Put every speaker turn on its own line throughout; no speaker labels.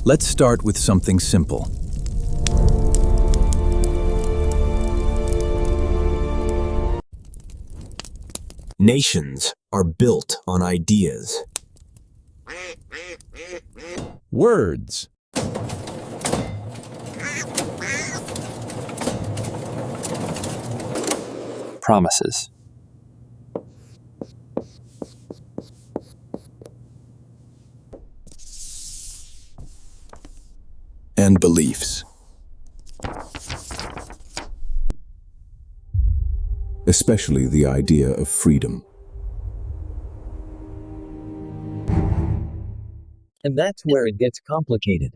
Let's start with something simple.
Nations are built on ideas.
Words.
Promises.
And beliefs. Especially the idea of freedom.
And that's where it gets complicated.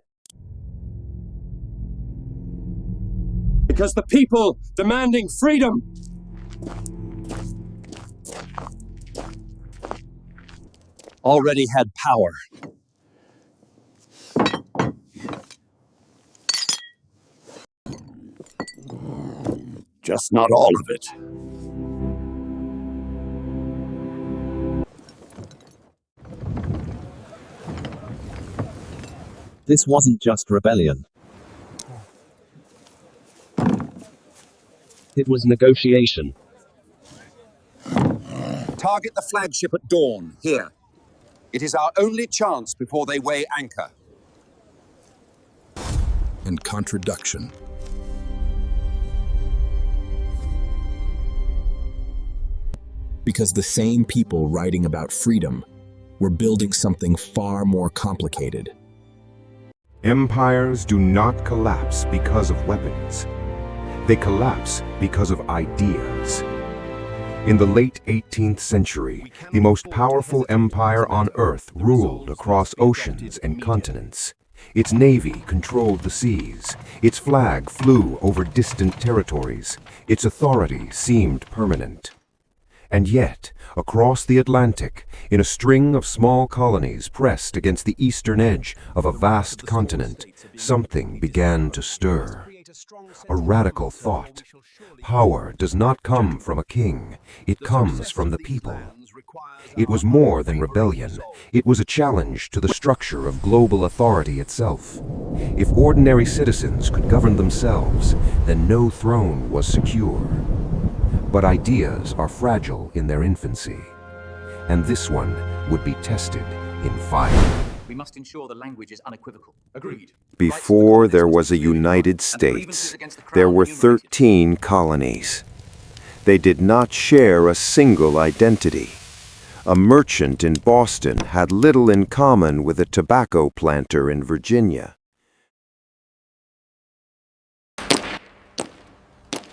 Because the people demanding freedom
Already had power.
just not all of it.
This wasn't just rebellion. It was negotiation.
Target the flagship at dawn, here. It is our only chance before they weigh anchor.
And contradiction.
Because the same people writing about freedom were building something far more complicated.
Empires do not collapse because of weapons. They collapse because of ideas. In the late 18th century, the most powerful empire on Earth ruled across oceans and continents. Its navy controlled the seas. Its flag flew over distant territories. Its authority seemed permanent. And yet, across the Atlantic, in a string of small colonies pressed against the eastern edge of a vast continent, something began to stir. A radical thought. Power does not come from a king, it comes from the people. It was more than rebellion. It was a challenge to the structure of global authority itself. If ordinary citizens could govern themselves, then no throne was secure. But ideas are fragile in their infancy, and this one would be tested in fire.
We must ensure the language is unequivocal. Agreed.
Before there was a United States, there were 13 colonies. They did not share a single identity. A merchant in Boston had little in common with a tobacco planter in Virginia.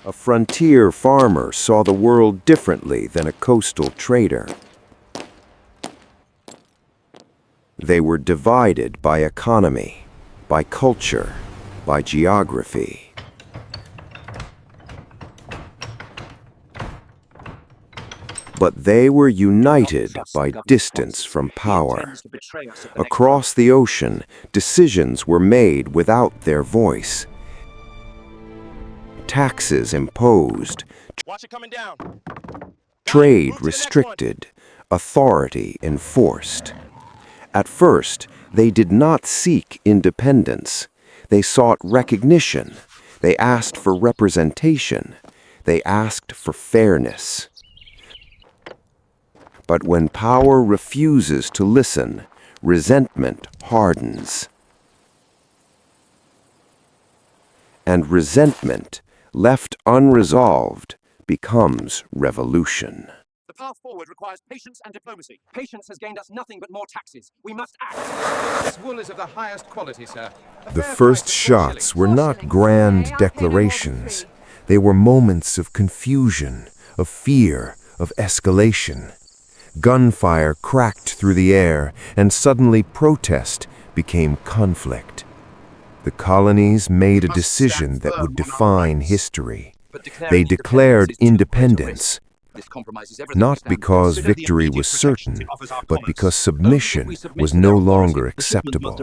A frontier farmer saw the world differently than a coastal trader. They were divided by economy, by culture, by geography. But they were united by distance from power. Across the ocean, decisions were made without their voice. Taxes imposed, trade restricted, authority enforced. At first, they did not seek independence. They sought recognition. They asked for representation. They asked for fairness. But when power refuses to listen, resentment hardens. And resentment, left unresolved, becomes revolution.
The path forward requires patience and diplomacy. Patience has gained us nothing but more taxes. We must act. This wool is of the highest quality, sir.
The first shots were not grand declarations. They were moments of confusion, of fear, of escalation. Gunfire cracked through the air, and suddenly protest became conflict. The colonies made a decision that would define history. They declared independence, not because victory was certain, but because submission was no longer acceptable.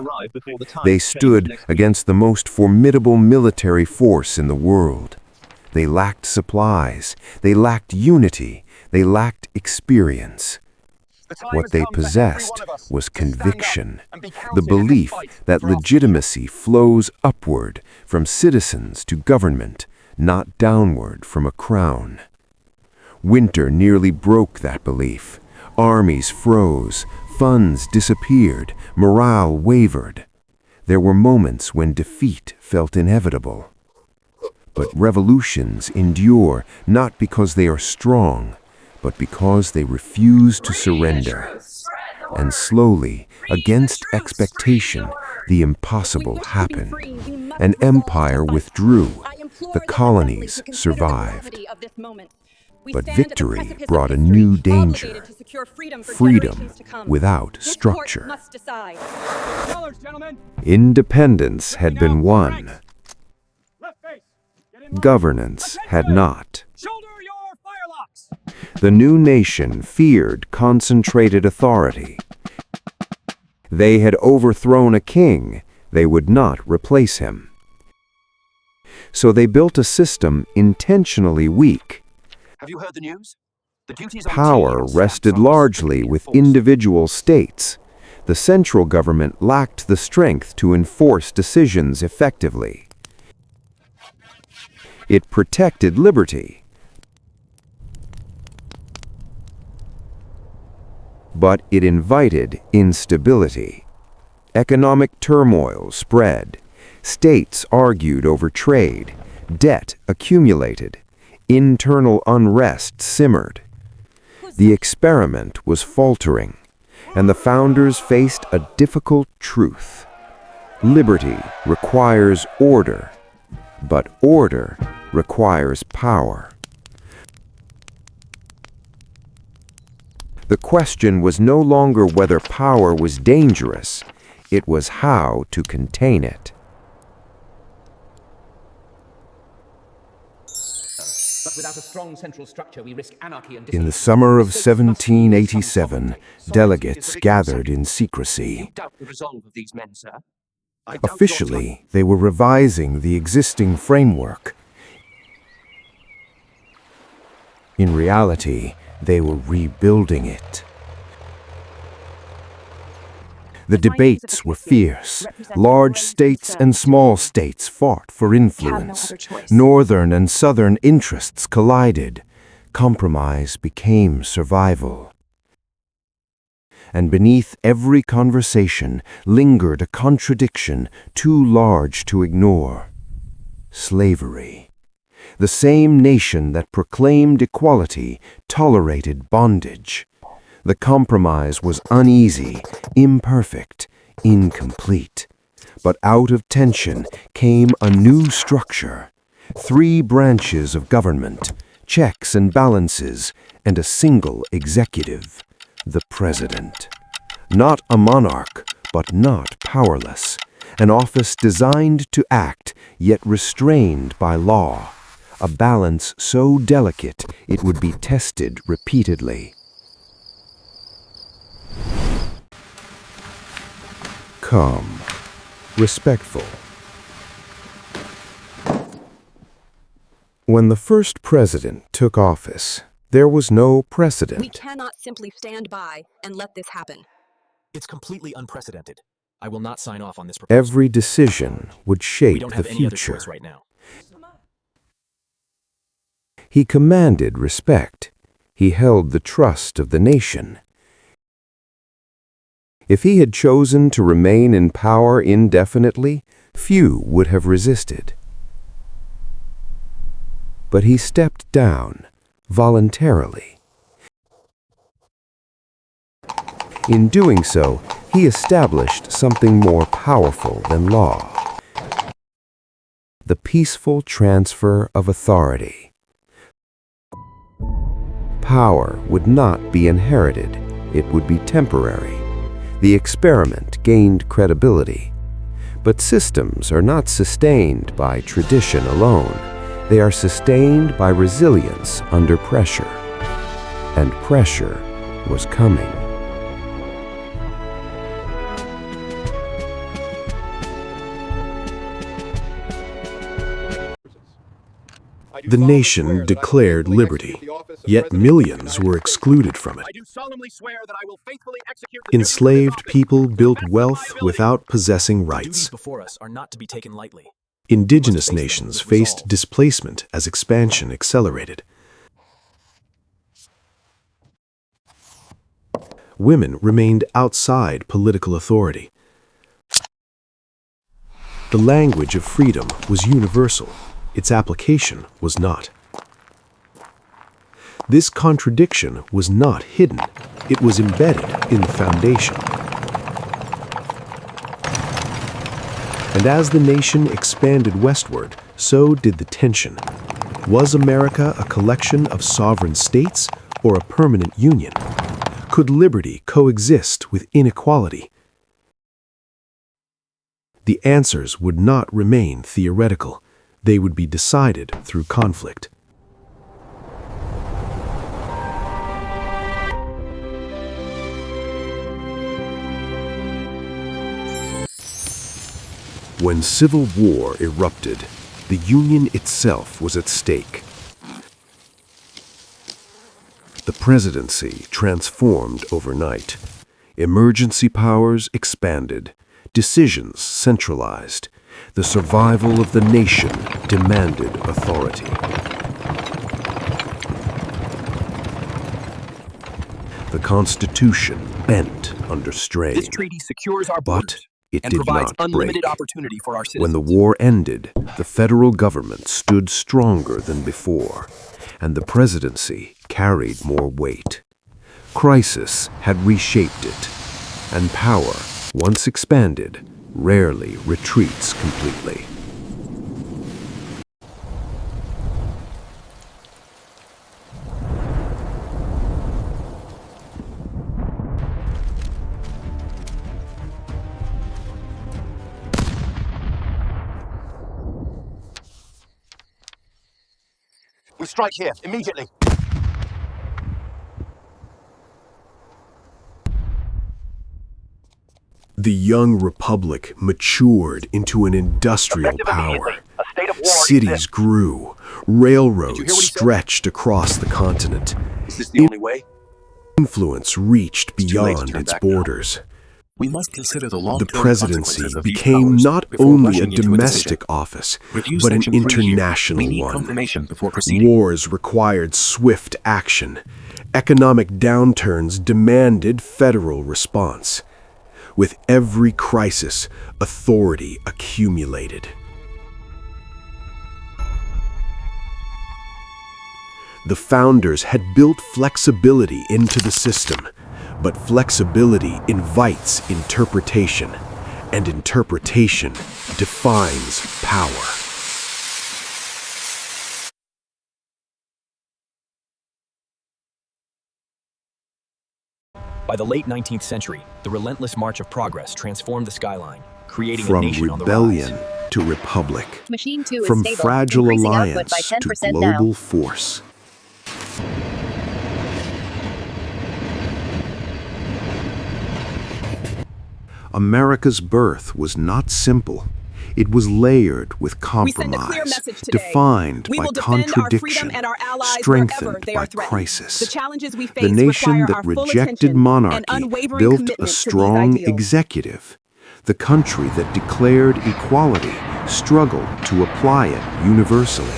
They stood against the most formidable military force in the world. They lacked supplies, they lacked unity, they lacked experience. What they possessed was conviction, the belief that legitimacy flows upward from citizens to government, not downward from a crown. Winter nearly broke that belief. Armies froze, funds disappeared, morale wavered. There were moments when defeat felt inevitable. But revolutions endure not because they are strong, but because they refuse to surrender. And slowly, against expectation, the impossible happened. An empire withdrew. The colonies survived. But victory brought a new danger. Freedom without structure. Independence had been won. Governance had not. The new nation feared concentrated authority. They had overthrown a king. They would not replace him. So they built a system intentionally weak.
Have you heard the news?
Power rested largely with individual states. The central government lacked the strength to enforce decisions effectively. It protected liberty, but it invited instability. Economic turmoil spread. States argued over trade. Debt accumulated. Internal unrest simmered. The experiment was faltering, and the founders faced a difficult truth. Liberty requires order, but order requires power. The question was no longer whether power was dangerous, it was how to contain it.
But without a strong central structure, we risk anarchy and
In the summer of 1787, delegates gathered in secrecy.
Doubt the resolve of these men, sir.
Officially, they were revising the existing framework. In reality, they were rebuilding it. The debates were fierce. Large states and small states fought for influence. Northern and southern interests collided. Compromise became survival. And beneath every conversation lingered a contradiction too large to ignore. Slavery. The same nation that proclaimed equality tolerated bondage. The compromise was uneasy, imperfect, incomplete. But out of tension came a new structure. 3 branches of government, checks and balances, and a single executive, the president. Not a monarch, but not powerless. An office designed to act, yet restrained by law. A balance so delicate it would be tested repeatedly. Calm, respectful. When the first president took office, there was no precedent.
We cannot simply stand by and let this happen.
It's completely unprecedented. I will not sign off on this proposal.
Every decision would shape
We don't
the
have any other
future.
choice right now.
He commanded respect. He held the trust of the nation. If he had chosen to remain in power indefinitely, few would have resisted. But he stepped down voluntarily. In doing so, he established something more powerful than law: the peaceful transfer of authority. Power would not be inherited, it would be temporary. The experiment gained credibility. But systems are not sustained by tradition alone. They are sustained by resilience under pressure. And pressure was coming.
The nation declared liberty, yet millions were excluded from it.
I do solemnly swear that I will faithfully execute the
Enslaved people built wealth without possessing rights.
before us are not to be taken lightly.
Indigenous nations faced displacement as expansion accelerated. Women remained outside political authority. The language of freedom was universal. Its application was not. This contradiction was not hidden. It was embedded in the foundation. And as the nation expanded westward, so did the tension. Was America a collection of sovereign states or a permanent union? Could liberty coexist with inequality? The answers would not remain theoretical. They would be decided through conflict. When civil war erupted, the Union itself was at stake. The presidency transformed overnight. Emergency powers expanded. Decisions centralized. The survival of the nation demanded authority. The Constitution bent under strain.
This treaty secures our
But
borders
it
and
did
provides
not
unlimited
break.
opportunity for our citizens.
When the war ended, the federal government stood stronger than before, and the presidency carried more weight. Crisis had reshaped it, and power, once expanded, rarely retreats completely.
We strike here, immediately.
The young republic matured into an industrial power. Cities grew. Railroads stretched across the continent.
Is this the only way?
Influence reached
It's too late to
beyond
turn
its
back now.
borders.
We must consider the
The
long-term
presidency
consequences of these
became
powers
not
before
only a
rushing into
domestic
decision.
office,
Review
but an
Section 3 here. We
international
need
one.
confirmation before proceeding.
Wars required swift action. Economic downturns demanded federal response. With every crisis, authority accumulated. The founders had built flexibility into the system, but flexibility invites interpretation, and interpretation defines power.
By the late 19th century, the relentless march of progress transformed the skyline, creating a
From
nation on the
rebellion
rise.
to republic,
Machine 2 is
from
stable,
fragile
increasing output
alliance
by
to
10%
global
now.
force. America's birth was not simple. It was layered with
We send a clear
compromise,
message today.
defined
We
by
will defend our freedom
contradiction,
and our allies wherever
strengthened
they
by
are threatened.
crisis.
The challenges we face
The nation
require
that
our full
rejected
attention and
monarchy
unwavering
built
commitment
a
to these
strong
ideals.
executive. The country that declared equality struggled to apply it universally.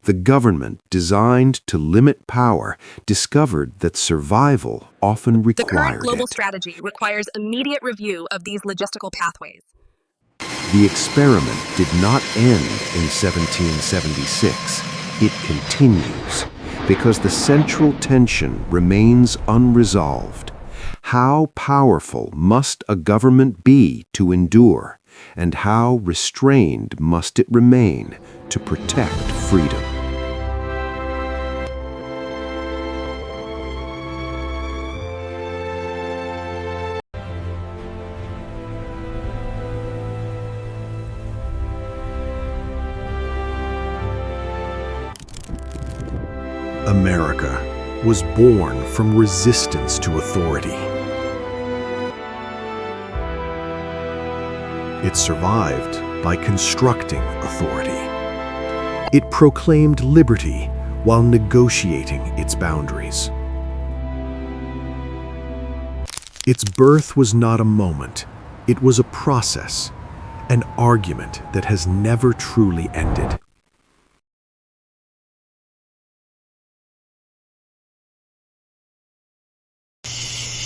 The government designed to limit power discovered that survival often
The current
required
global
it.
strategy requires immediate review of these logistical pathways.
The experiment did not end in 1776. It continues because the central tension remains unresolved. How powerful must a government be to endure, and how restrained must it remain to protect freedom? America was born from resistance to authority. It survived by constructing authority. It proclaimed liberty while negotiating its boundaries. Its birth was not a moment, it was a process, an argument that has never truly ended.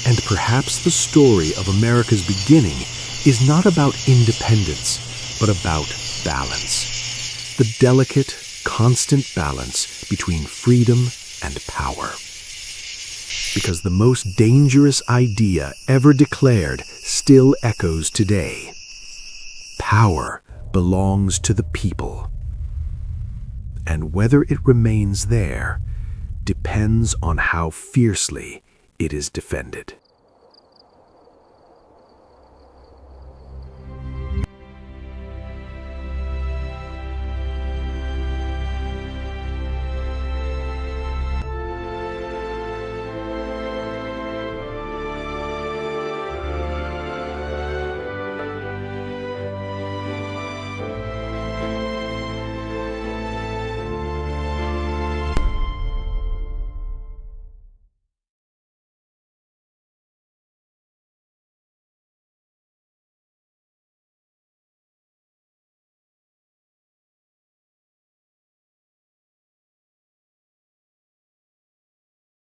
And perhaps the story of America's beginning is not about independence, but about balance. The delicate, constant balance between freedom and power. Because the most dangerous idea ever declared still echoes today. Power belongs to the people. And whether it remains there depends on how fiercely it is defended.